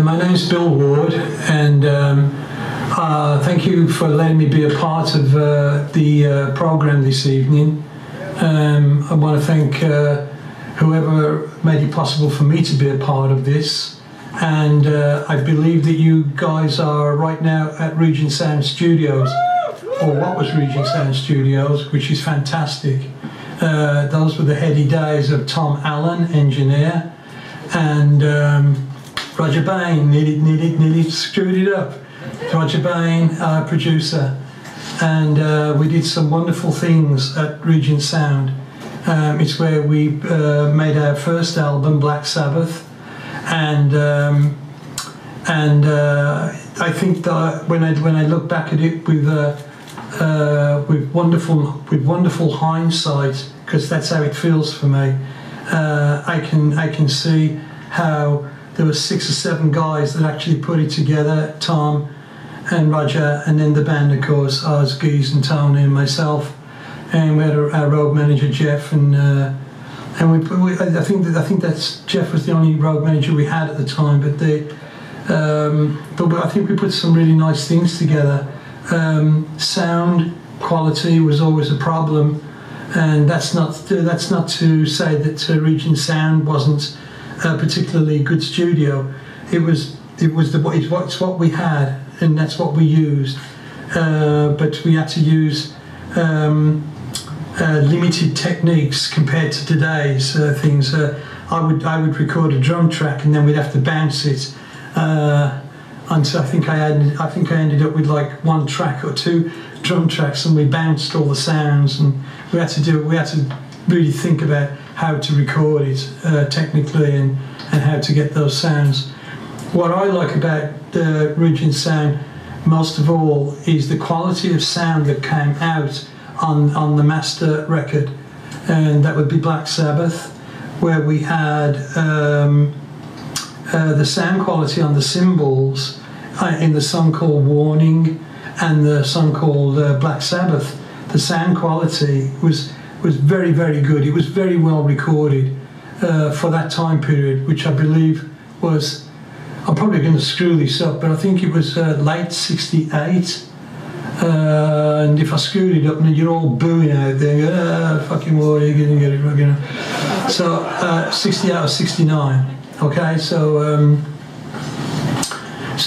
My name's Bill Ward, and thank you for letting me be a part of the program this evening. I want to thank whoever made it possible for me to be a part of this, and I believe that you guys are right now at Regent Sound Studios, or what was Regent Sound Studios, which is fantastic. Those were the heady days of Tom Allen, engineer, and Roger Bain nearly screwed it up. Roger Bain, producer, and we did some wonderful things at Regent Sound. It's where we made our first album, Black Sabbath, and I think that when I look back at it with wonderful hindsight, because that's how it feels for me, I can see how there were 6 or 7 guys that actually put it together, Tom and Roger, and then the band, of course, Oz, Geese and Tony and myself, and we had our road manager Jeff, and I think that's Jeff was the only road manager we had at the time, but I think we put some really nice things together. Sound quality was always a problem, and that's not to say that Regent Sound wasn't a particularly good studio. It's what we had, and that's what we used. But we had to use limited techniques compared to today's things. I would record a drum track, and then we'd have to bounce it. And so I think I ended up with like 1 track or 2 drum tracks, and we bounced all the sounds, and we had to really think about how to record it technically and how to get those sounds. What I like about the Regent Sound most of all is the quality of sound that came out on the master record, and that would be Black Sabbath, where we had the sound quality on the cymbals in the song called Warning and the song called Black Sabbath. The sound quality was very, very good. It was very well recorded for that time period, which I believe was, I'm probably going to screw this up, but I think it was late '68. And if I screwed it up, then you're all booing out there, fucking what, you're going to get it wrong, you know. So 68 or 69, okay, so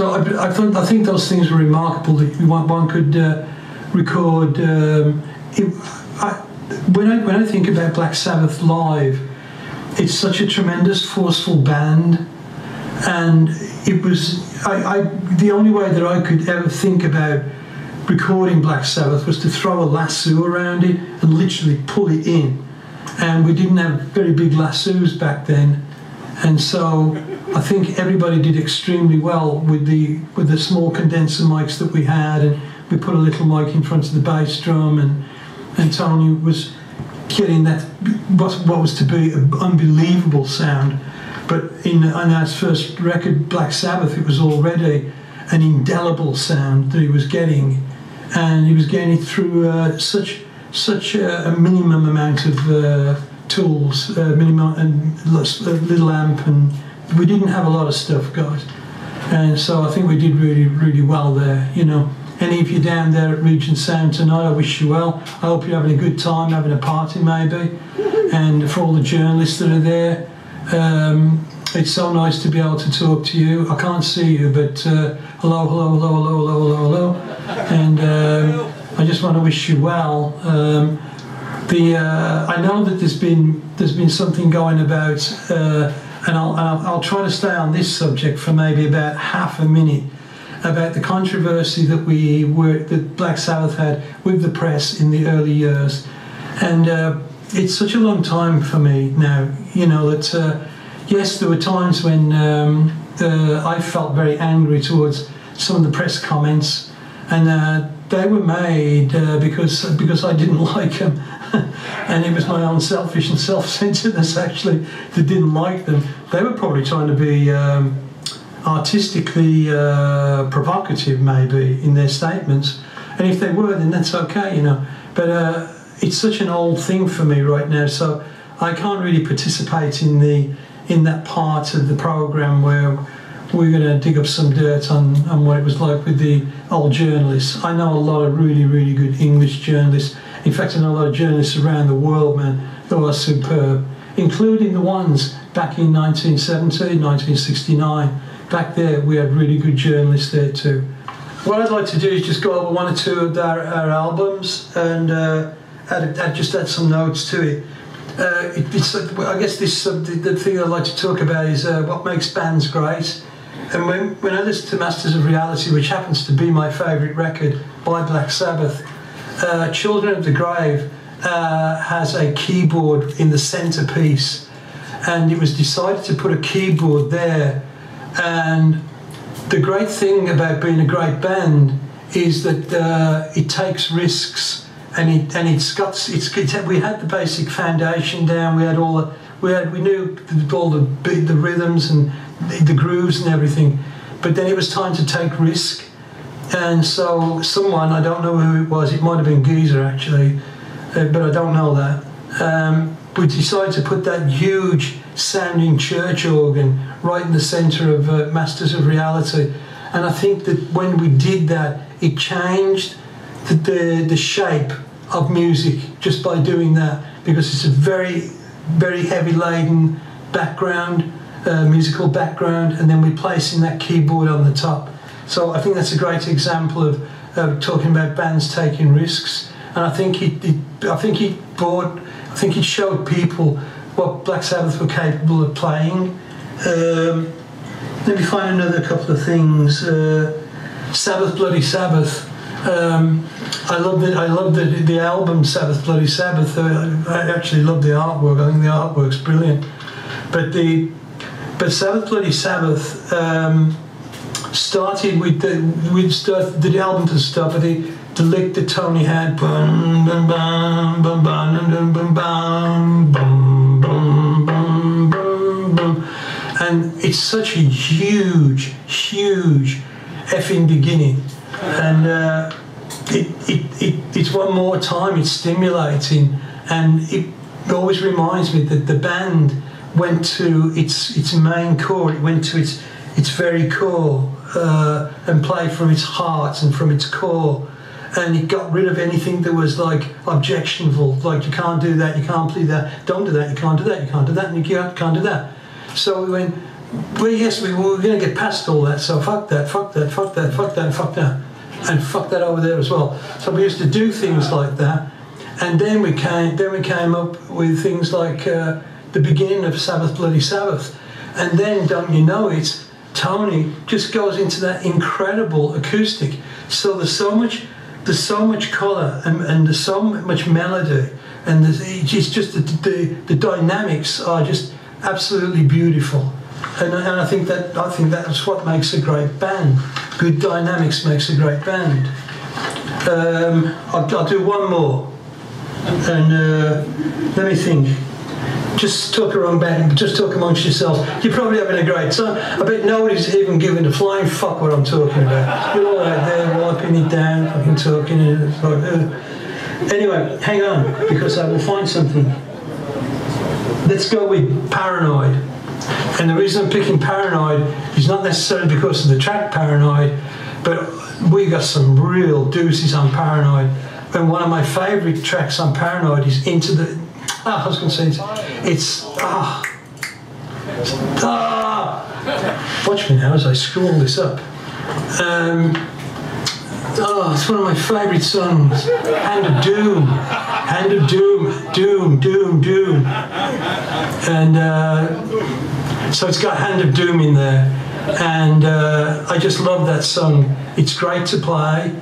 I think those things were remarkable that one could record. When I think about Black Sabbath live, it's such a tremendous, forceful band, and it was the only way that I could ever think about recording Black Sabbath was to throw a lasso around it and literally pull it in, and we didn't have very big lassos back then, and so I think everybody did extremely well with the small condenser mics that we had, and we put a little mic in front of the bass drum, and Tony was getting that what was to be an unbelievable sound. But on our first record, Black Sabbath, it was already an indelible sound that he was getting, and he was getting it through such a minimum amount of tools, minimum and little amp, and we didn't have a lot of stuff, guys. And so I think we did really, really well there, you know. Any of you down there at Regent Sound tonight, I wish you well. I hope you're having a good time, having a party maybe. And for all the journalists that are there, it's so nice to be able to talk to you. I can't see you, but hello, hello, hello, hello, hello, hello, hello. And I just want to wish you well. I know that there's been something going about, and I'll try to stay on this subject for maybe about half a minute, about the controversy that Black Sabbath had with the press in the early years. And it's such a long time for me now, you know, that yes, there were times when I felt very angry towards some of the press comments, and they were made because I didn't like them. And it was my own selfish and self-centeredness actually that didn't like them. They were probably trying to be artistically provocative maybe in their statements, and if they were, then that's okay, you know. But it's such an old thing for me right now, so I can't really participate in that part of the program where we're going to dig up some dirt on what it was like with the old journalists. I know a lot of really, really good English journalists. In fact, I know a lot of journalists around the world, man, who are superb, including the ones back in 1970, 1969. Back there, we had really good journalists there too. What I'd like to do is just go over one or two of our albums and just add some notes to it. I guess the thing I'd like to talk about is what makes bands great. And when I listen to Masters of Reality, which happens to be my favourite record by Black Sabbath, Children of the Grave has a keyboard in the centrepiece, and it was decided to put a keyboard there. And the great thing about being a great band is that it takes risks, and we had the basic foundation down. We knew all the rhythms and the grooves and everything, but then it was time to take risk. And so someone, I don't know who it was, it might have been Geezer actually, but I don't know that. We decided to put that huge sounding church organ right in the centre of Masters of Reality, and I think that when we did that, it changed the shape of music just by doing that, because it's a very, very heavy laden background, musical background, and then we're placing that keyboard on the top. So I think that's a great example of talking about bands taking risks, and I think it showed people what Black Sabbath were capable of playing. Let me find another couple of things. Sabbath, Bloody Sabbath. I love the album Sabbath, Bloody Sabbath. I actually love the artwork. I think the artwork's brilliant. But Sabbath, Bloody Sabbath started with the album to start with the lick that Tony had, bum, bum, bum, bum, bum, bum, bum, bum, bum, bum, bum, bum. And it's such a huge effing beginning, and it's one more time, it's stimulating, and it always reminds me that the band went to its main core, it went to its very core, and played from its heart and from its core. And it got rid of anything that was like objectionable, like you can't do that, you can't play that, don't do that, you can't do that, you can't do that, and you can't do that. So we went, well, yes, we were going to get past all that, so fuck that, fuck that, fuck that, fuck that, fuck that, and fuck that over there as well. So we used to do things like that, and then we came up with things like the beginning of Sabbath, Bloody Sabbath, and then, don't you know it, Tony just goes into that incredible acoustic. So there's so much colour and there's so much melody, and it's just the dynamics are just absolutely beautiful, and I think that's what makes a great band. Good dynamics makes a great band. I'll do one more, and let me think. Just talk amongst yourselves. You're probably having a great time. I bet nobody's even giving a flying fuck what I'm talking about. You're all out there wiping it down, fucking talking. It's like, Anyway, hang on, because I will find something. Let's go with Paranoid. And the reason I'm picking Paranoid is not necessarily because of the track Paranoid, but we got some real doozies on Paranoid. And one of my favourite tracks on Paranoid is Into the... I was going to say it's watch me now as I scroll this up. It's one of my favourite songs. Hand of Doom. Hand of Doom. Doom, Doom, Doom. And so it's got Hand of Doom in there. And I just love that song. It's great to play.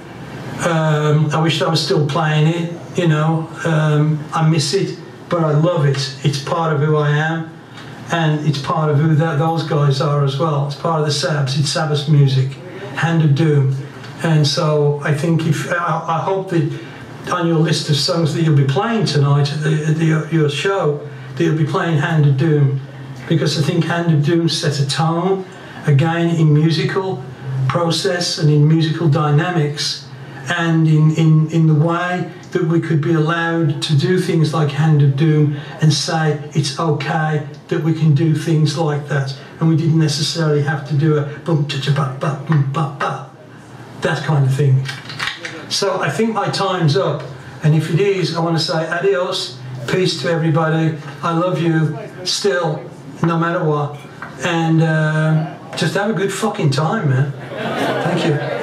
I wish I was still playing it, you know. I miss it, but I love it. It's part of who I am, and it's part of who those guys are as well. It's part of the Sabs. It's Sabbath music, Hand of Doom. And so I think I hope that on your list of songs that you'll be playing tonight at your show, that you'll be playing Hand of Doom, because I think Hand of Doom sets a tone, again, in musical process and in musical dynamics, and in the way that we could be allowed to do things like Hand of Doom and say it's okay that we can do things like that. and we didn't necessarily have to do a boom cha cha ba ba boom ba ba, that kind of thing. So I think my time's up, and if it is, I want to say adios, peace to everybody. I love you still, no matter what, and just have a good fucking time, man. Thank you.